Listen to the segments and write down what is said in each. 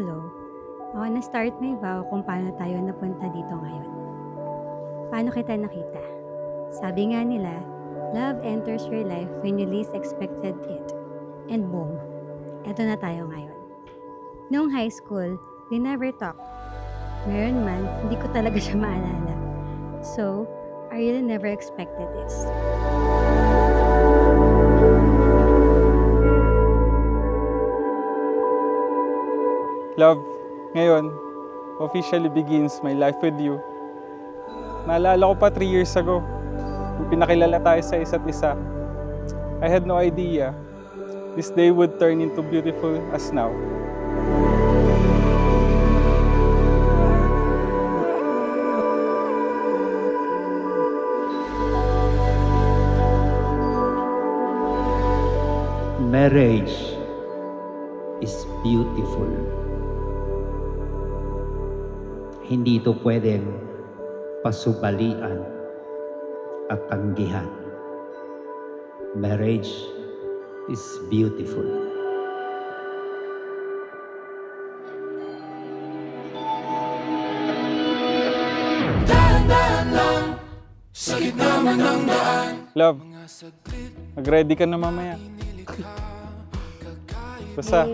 Paulo, ako na-start my vow kung paano tayo napunta dito ngayon. Paano kita nakita? Sabi nga nila, love enters your life when you least expected it. And boom, eto na tayo ngayon. Noong high school, we never talked. Meron man, hindi ko talaga siya maalala. So, I really never expected this. Love, ngayon, officially begins my life with you. Naalala ko pa 3 years ago, nung pinakilala tayo sa isa't isa. I had no idea this day would turn into beautiful as now. Marriage is beautiful. Hindi ito pwedeng pasubalian at tanggihan. Marriage is beautiful. Love, mag-ready ka na mamaya. Basta,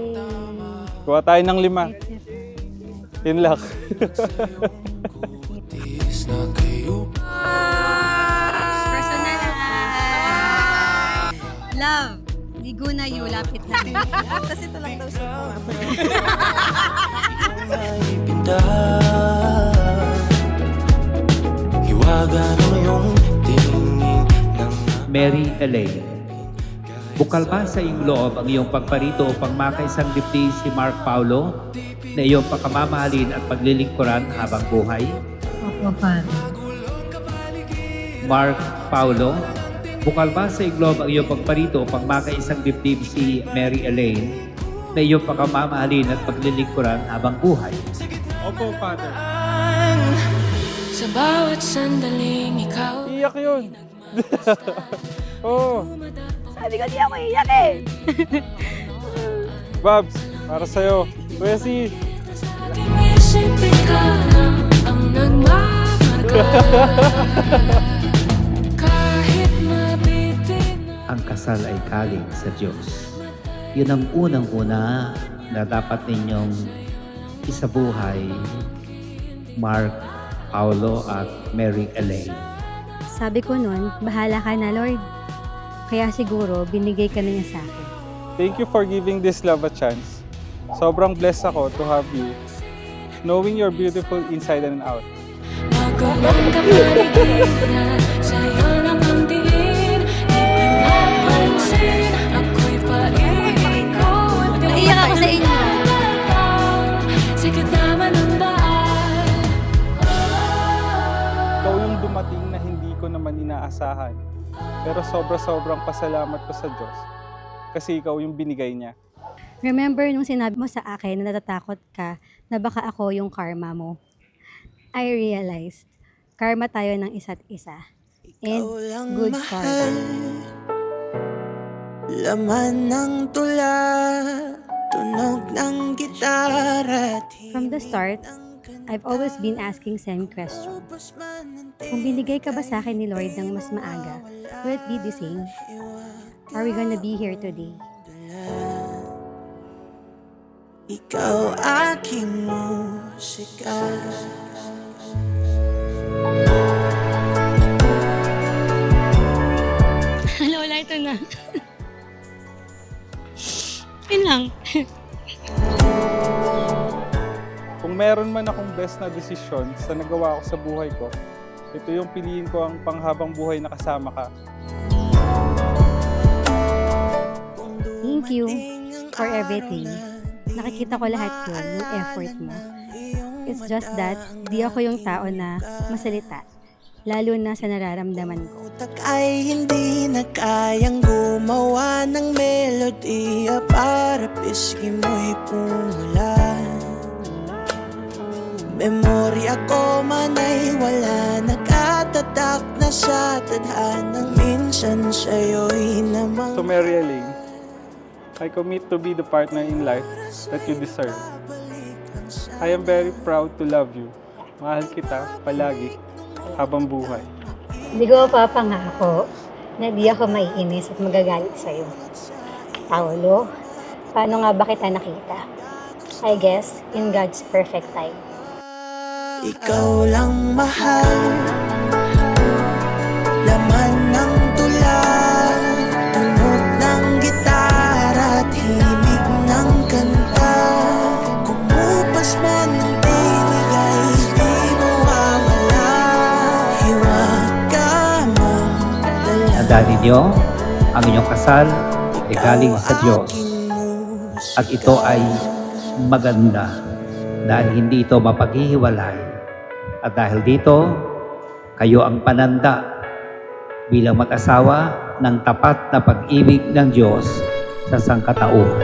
kuha tayo ng 5. In luck. Personal. Love, ligo na you, lapit na. Tapos ito lang daw siya. Mary Elaine, bukal ba sa iyong loob ang iyong pagparito upang makaisang dibdib si Mark Paulo na iyong pakamamahalin at paglilingkuran habang buhay? Opo, Father. Mark Paulo, bukal ba sa iyong loob ang iyong pagparito upang makaisang dibdib si Mary Elaine na iyong pakamamahalin at paglilingkuran habang buhay? Opo, Father. Sa bawat sandaling ikaw Iyak yun. Oo. Sabi ko, di ako iyak eh. Babs, para sa'yo. Kuya si... sa aking isip ikaw lang ang nagmamarka. Kahit mabitin na Ang kasal ay galing sa Diyos. Yun ang unang-una na dapat ninyong isabuhay, Mark Paulo at Mary Elaine. Sabi ko nun, bahala ka na, Lord. Kaya siguro, binigay ka na niya sa akin. Thank you for giving this love a chance. Sobrang blessed ako to have you. Knowing you're beautiful inside and out. magulong kapaligiran, sa'yo lang ang tingin, di pinapansin, ako'y paikot. Naiiyak ako sa inyo. Sikit naman ang daan. Ikaw yung dumating na hindi ko naman inaasahan. Pero sobrang pasalamat ko sa Diyos. Kasi ikaw yung binigay niya. Remember nung sinabi mo sa akin na natatakot ka na baka ako yung karma mo? I realized, karma tayo ng isa't isa. And good karma. Laman ng tula, tunog ng gitara. From the start, I've always been asking same question. Kung binigay ka ba sa akin ni Lord ng mas maaga, will it be the same? Are we gonna be here today? Ikaw aking musika. Lola, ito na. Yun lang. Kung meron man akong best na desisyon sa nagawa ko sa buhay ko, ito yung piliin ko ang panghabang buhay na kasama ka. Thank you for everything. Nakikita ko lahat yun, yung effort mo. It's just that, di ako yung tao na masalita. Lalo na sa nararamdaman ko. Utak ay hindi na kayang gumawa ng melodiya para pisngi mo'y pumula. Memorya ko man ay wala, nakatatak na sa tadhanang minsan sa'yo'y namang So Mary Elaine, I commit to be the partner in life that you deserve. I am very proud to love you. Mahal kita palagi habang buhay. Hindi ko papangako na di ako maiinis at magagalit sa'yo. Paolo, paano nga ba kita nakita? I guess, in God's perfect time. Ikaw lang mahal, laman ng tula, tunog ng gitara at himig ng kanta. Kumupas man ng tinig ay di mawawala, hiwag ka mang dala. Tandaan ninyo, ang inyong kasal ay galing sa Diyos. At ito ay maganda dahil hindi ito mapaghihiwalay. At dahil dito, kayo ang pananda bilang mag-asawa ng tapat na pag-ibig ng Diyos sa sangkatauhan.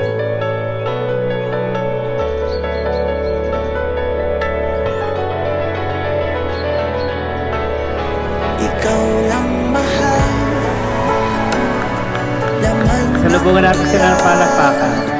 Ikaw lang mahal, laman Salubungan natin sila ng palakpakan.